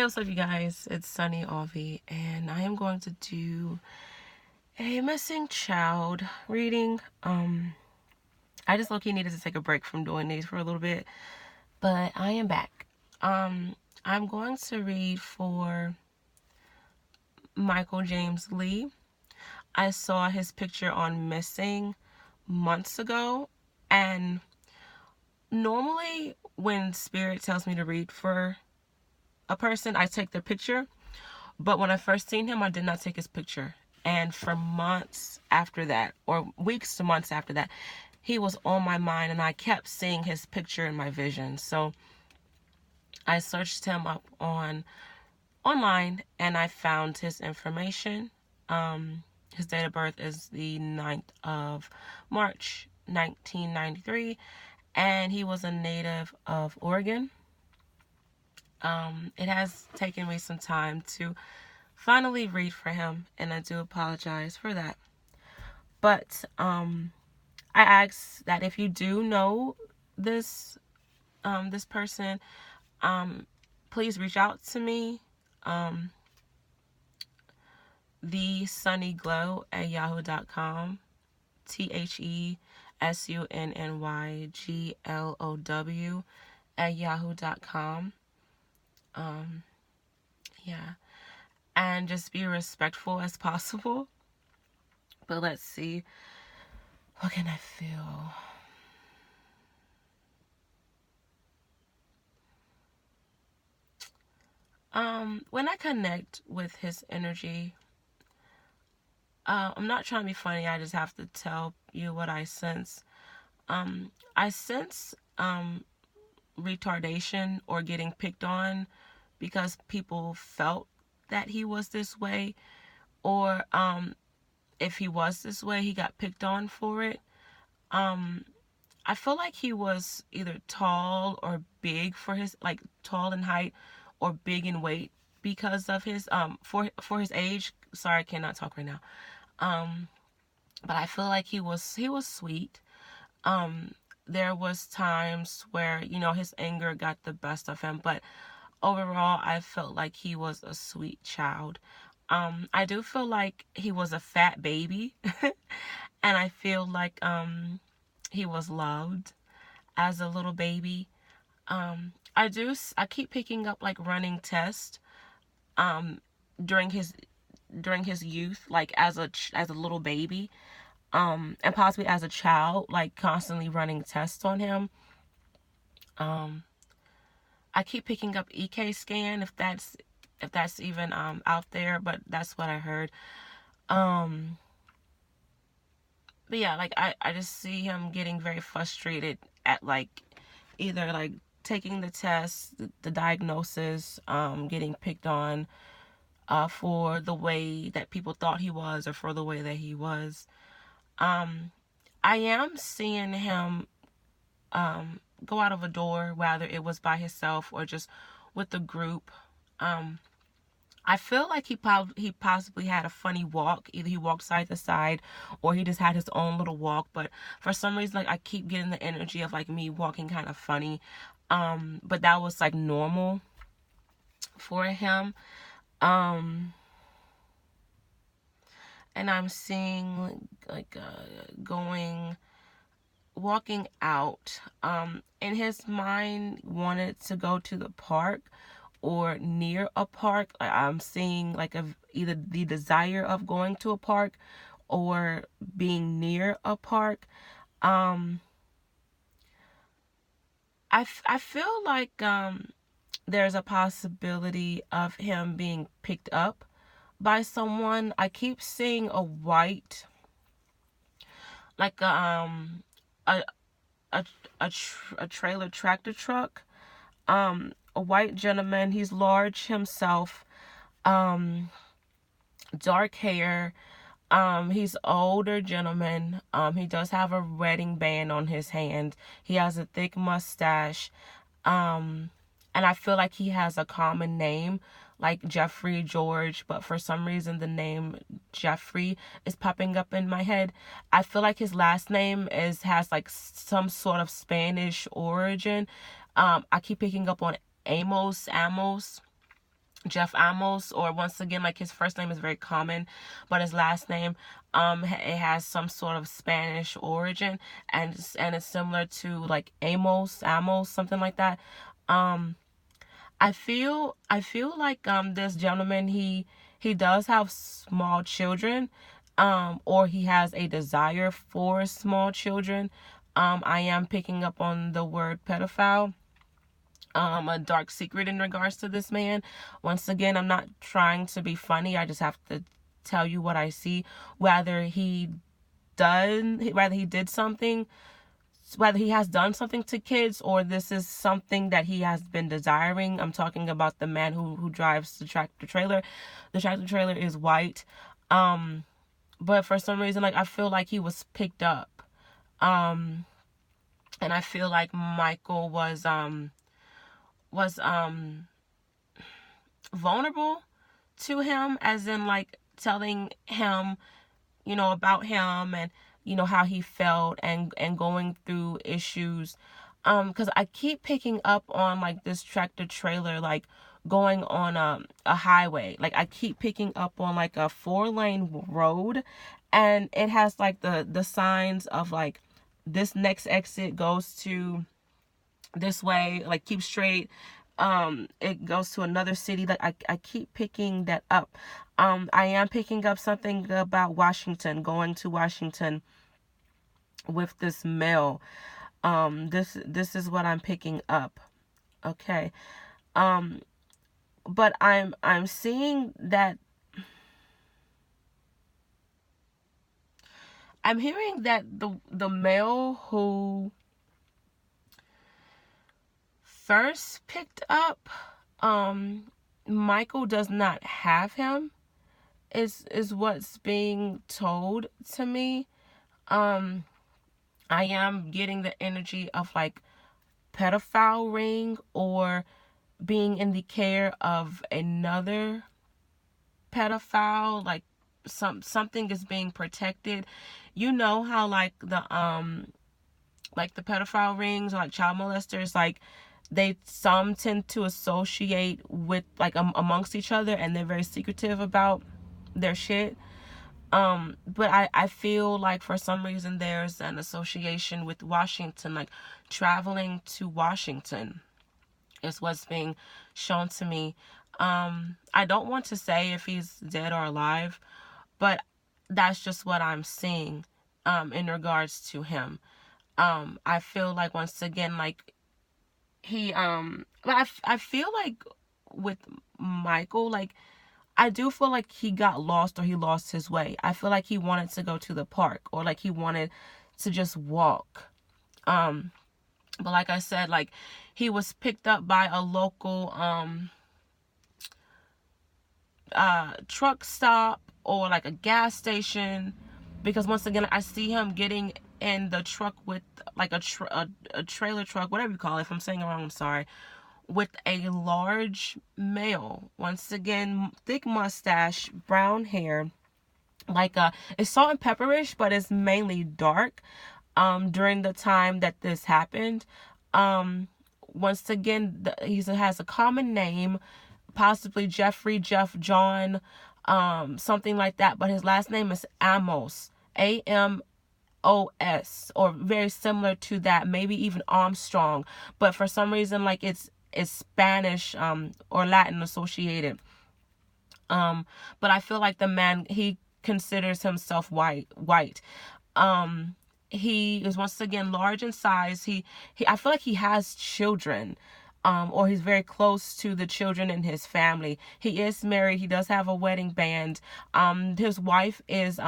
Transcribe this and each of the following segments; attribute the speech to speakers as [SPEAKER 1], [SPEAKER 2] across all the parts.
[SPEAKER 1] what's up, you guys? It's Sunny Avi, and I am going to do a missing child reading. I just low-key needed to take a break from doing these for a little bit, but I am back. I'm going to read for Michael James Lee. I saw his picture on Missing months ago, and normally when Spirit tells me to read for a person, I take their picture. But when I first seen him, I did not take his picture. And for months after that, or weeks to months after that, he was on my mind, and I kept seeing his picture in my vision. So I searched him up online, and I found his information. His date of birth is the 9th of March, 1993, and he was a native of Oregon. It has taken me some time to finally read for him, and I do apologize for that. But I ask that if you do know this person, please reach out to me. TheSunnyGlow@yahoo.com. TheSunnyGlow@yahoo.com. Yeah. And just be respectful as possible. But let's see. What can I feel? When I connect with his energy, I'm not trying to be funny. I just have to tell you what I sense. I sense retardation or getting picked on because people felt that he was this way, or if he was this way, he got picked on for it. I feel like he was either tall or big for his, like, tall in height or big in weight because of his for his age. Sorry, I cannot talk right now. But I feel like he was sweet. There was times where, his anger got the best of him, but overall I felt like he was a sweet child. I do feel like he was a fat baby and I feel like he was loved as a little baby. I keep picking up like running tests during his youth, like as a little baby, and possibly as a child, like constantly running tests on him. I keep picking up EK scan, if that's even out there, but that's what I heard. But yeah, like I just see him getting very frustrated at like either like taking the test, the diagnosis, getting picked on for the way that people thought he was or for the way that he was. I am seeing him go out of a door, whether it was by himself or just with the group. I feel like he possibly had a funny walk. Either he walked side to side or he just had his own little walk. But for some reason, like, I keep getting the energy of like me walking kind of funny. But that was like normal for him. And I'm seeing like walking out. In his mind, wanted to go to the park or near a park. I'm seeing like either the desire of going to a park or being near a park. I feel like there's a possibility of him being picked up by someone. I keep seeing a white, like a trailer tractor truck. A white gentleman. He's large himself. Dark hair. He's an older gentleman. He does have a wedding band on his hand. He has a thick mustache. And I feel like he has a common name, like Jeffrey George, but for some reason the name Jeffrey is popping up in my head. I feel like his last name has like some sort of Spanish origin. I keep picking up on Amos. Jeff Amos, or once again, like his first name is very common, but his last name, it has some sort of Spanish origin, and it's similar to like Amos, something like that. I feel like this gentleman, he does have small children, or he has a desire for small children. I am picking up on the word pedophile. A dark secret in regards to this man. Once again, I'm not trying to be funny. I just have to tell you what I see. Whether he did something, whether he has done something to kids, or this is something that he has been desiring. I'm talking about the man who drives the tractor trailer. The tractor trailer is white. But for some reason, like, I feel like he was picked up. And I feel like Michael was vulnerable to him, as in like telling him, about him, and how he felt, and going through issues, because I keep picking up on like this tractor trailer, like going on a highway. Like, I keep picking up on like a 4-lane road, and it has like the signs of like, this next exit goes to this way, like keep straight, it goes to another city. Like, I keep picking that up. I am picking up something about Washington, going to Washington with this male. This is what I'm picking up. Okay. But I'm seeing that, I'm hearing that the male who first picked up Michael does not have him, is what's being told to me. I am getting the energy of like pedophile ring, or being in the care of another pedophile, like something is being protected. You know how like the pedophile rings, or like child molesters, like some tend to associate with like amongst each other, and they're very secretive about their shit. But I feel like for some reason there's an association with Washington, like traveling to Washington is what's being shown to me. I don't want to say if he's dead or alive, but that's just what I'm seeing in regards to him. I feel like, once again, like but I feel like with Michael, like, I do feel like he got lost, or he lost his way. I feel like he wanted to go to the park, or like he wanted to just walk. But like I said, like, he was picked up by a local truck stop, or like a gas station, because once again, I see him getting in the truck with like a trailer truck, whatever you call it. If I'm saying it wrong, I'm sorry. With a large male, once again, thick mustache, brown hair, like it's salt and pepperish, but it's mainly dark. During the time that this happened, once again, he has a common name, possibly Jeffrey, Jeff, John, something like that, but his last name is Amos, Amos, or very similar to that, maybe even Armstrong, but for some reason, like, it's Spanish or Latin associated. But I feel like the man, he considers himself white. He is, once again, large in size. He I feel like he has children, or he's very close to the children in his family. He is married. He does have a wedding band. His wife is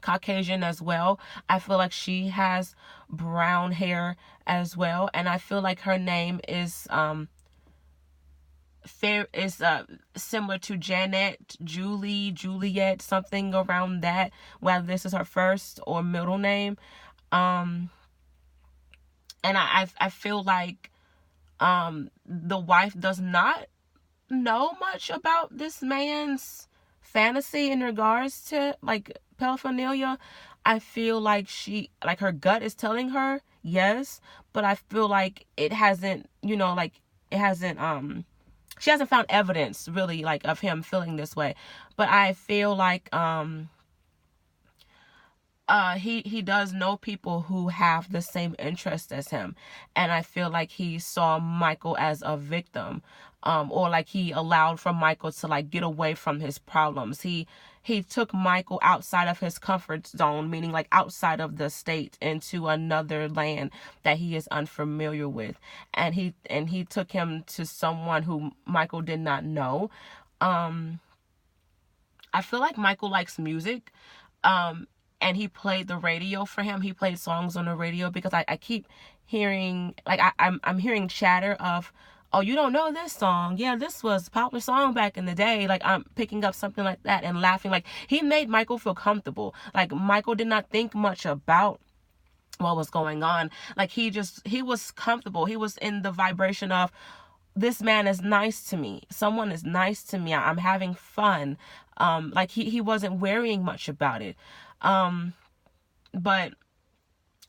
[SPEAKER 1] Caucasian as well. I feel like she has brown hair as well, and I feel like her name is similar to Janet, Julie, Juliet, something around that, whether this is her first or middle name. And I feel like the wife does not know much about this man's fantasy in regards to like paraphernalia. I feel like her gut is telling her yes, but I feel like it hasn't she hasn't found evidence really like of him feeling this way. But I feel like he does know people who have the same interest as him, and I feel like he saw Michael as a victim, or like he allowed for Michael to like get away from his problems. He took Michael outside of his comfort zone, meaning like outside of the state, into another land that he is unfamiliar with, and he took him to someone who Michael did not know. I feel like Michael likes music. And he played the radio for him. He played songs on the radio, because I keep hearing, like, I'm hearing chatter of, oh, you don't know this song? Yeah, this was a popular song back in the day. Like, I'm picking up something like that and laughing. Like, he made Michael feel comfortable. Like, Michael did not think much about what was going on. Like, he was comfortable. He was in the vibration of, this man is nice to me. Someone is nice to me. I'm having fun. Like, he wasn't worrying much about it. But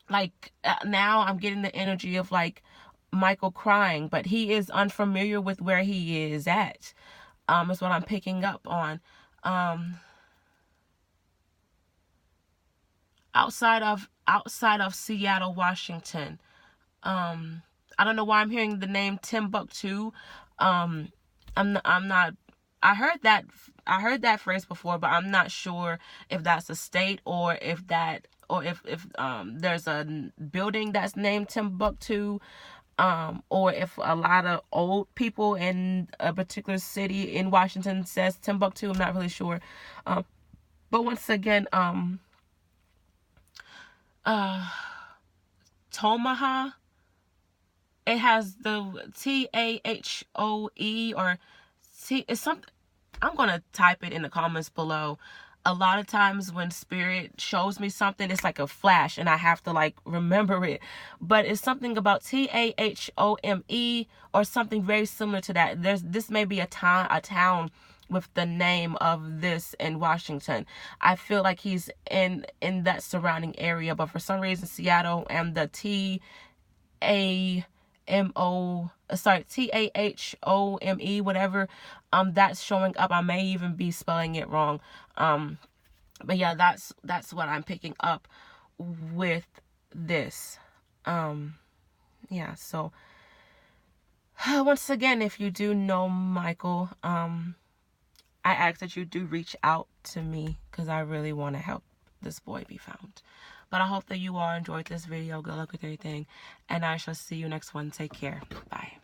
[SPEAKER 1] like now I'm getting the energy of like Michael crying, but he is unfamiliar with where he is at. Is what I'm picking up on. Outside of Seattle, Washington. I don't know why I'm hearing the name Timbuktu. I'm not. I heard that phrase before, but I'm not sure if that's a state, or if there's a building that's named Timbuktu, or if a lot of old people in a particular city in Washington says Timbuktu. I'm not really sure. But once again, Tomaha. It has the TAHOE, or it's something. I'm gonna type it in the comments below. A lot of times when spirit shows me something, it's like a flash and I have to like remember it. But it's something about TAHOME or something very similar to that. This may be a town with the name of this in Washington. I feel like he's in that surrounding area, but for some reason Seattle and the TAHOME, whatever, that's showing up. I may even be spelling it wrong. But yeah, that's what I'm picking up with this. Yeah, so once again, if you do know Michael, I ask that you do reach out to me, because I really want to help this boy be found. But I hope that you all enjoyed this video. Good luck with everything, and I shall see you next one. Take care. Bye.